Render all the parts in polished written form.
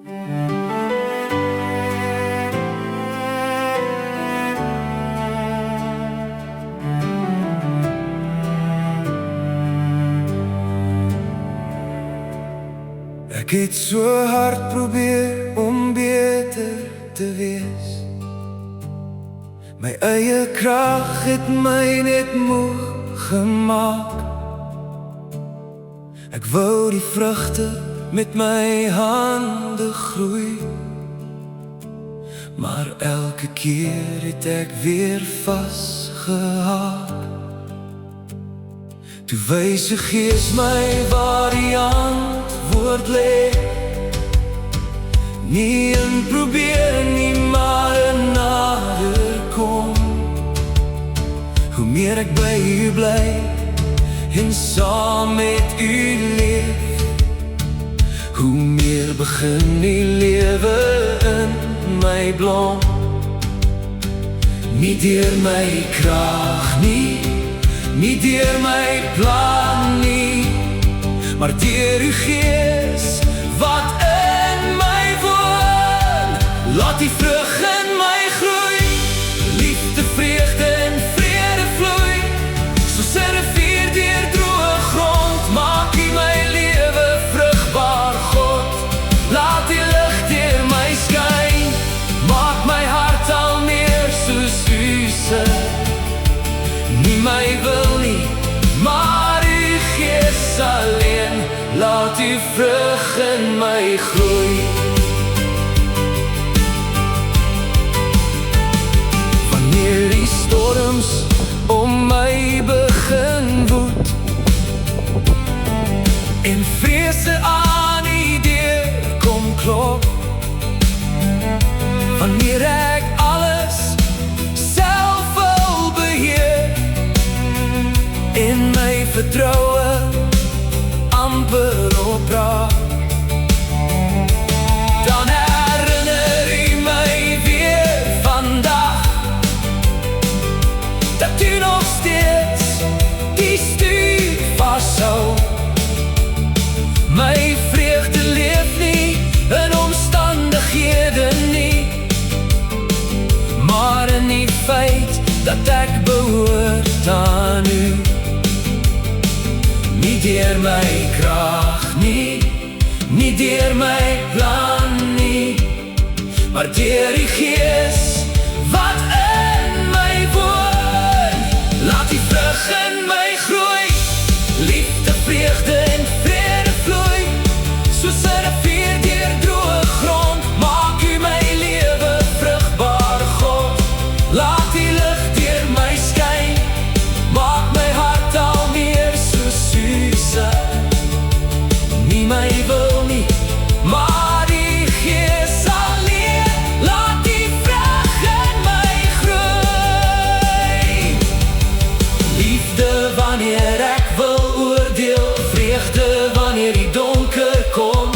Ek het so hard probeer om beter te wees. My eie krag het my net moeg gemaak. Ek wou die vrugte met my hande groei, maar elke keer het ek weer vasgehaak. Toe wys die Gees my waar die antwoord lê. Nie in probeer nie, maar in nader kom. Hoe meer ek by u bly en saam met u leef, hoe meer begin die lewe in my blom. Nie deur my krag nie, nie deur my plan nie, maar deur u Gees wat in my woon. Laat die vrug in my groei, liefde, vreugde en vrede vloei, soos 'n rivier deur droë grond. Maak u my lewe vrugbaar, God. Laat die lig deur my skyn, maak my hart al meer soos u se. Nie my wil nie, maar u Gees alleen. Laat u vrug in my groei. Wanneer die storms om my begin woed en vrese aan die deur kom klop, wanneer ek alles self wil beheer en my vertroue amper opraak, dan herinner u my weer vandag dat u nog steeds die stuur vashou. My vreugde leef nie in omstandighede nie, maar in die feit dat ek behoort aan u. Nie deur my krag nie, nie deur my plan nie, maar deur die Gees wat in my woon. Laat die vrug in my groei, liefde, vreugde en vrede vloei, soos 'n rivier deur droë grond. Maak u my lewe vrugbaar, God. Laat die lig deur my skyn, maak my hart al meer soos u se. Nie my wil nie, maar die Gees alleen. Laat die vrug in my groei. Liefde wanneer ek wil oordeel, vreugde wanneer die donker kom,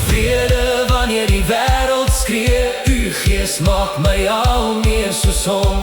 vrede wanneer die wêreld skree. U Gees maak my al meer soos hom.